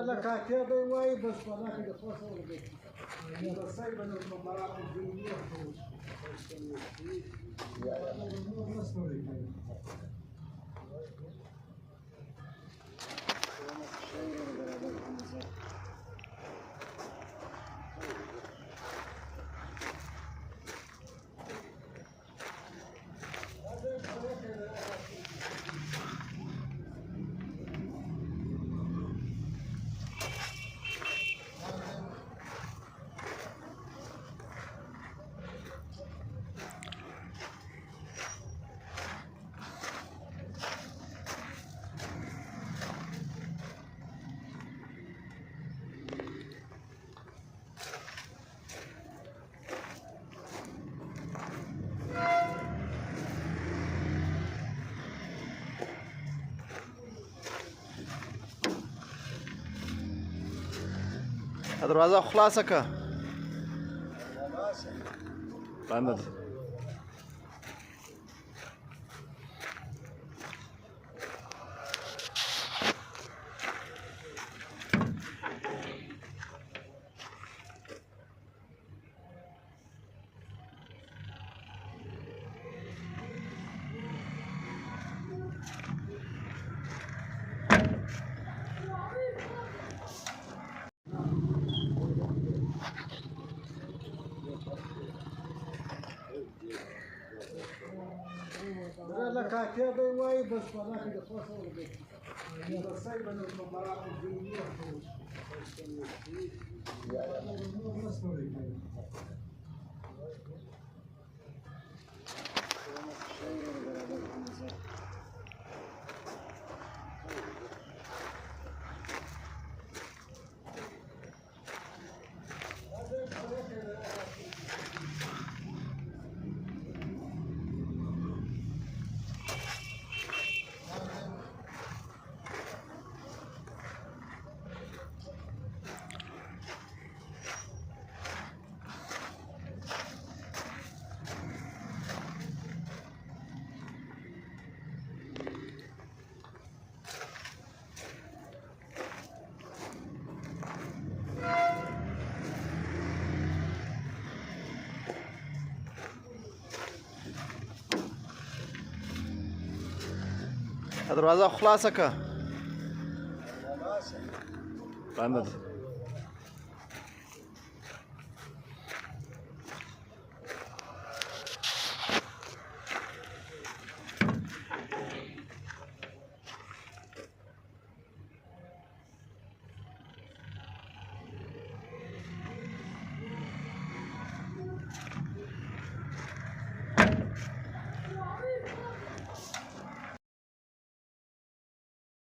لا كاتيا دي واي بس فانا كده فاصل ولا يلا سايبه المباراه الدينيه دروازه خلاصه که بنده ده. لا كاتيا دي واي بس فانا كده فاصل ولا يلا سايبه المباراه الدينيه دروازه خلاصه که بنده ده.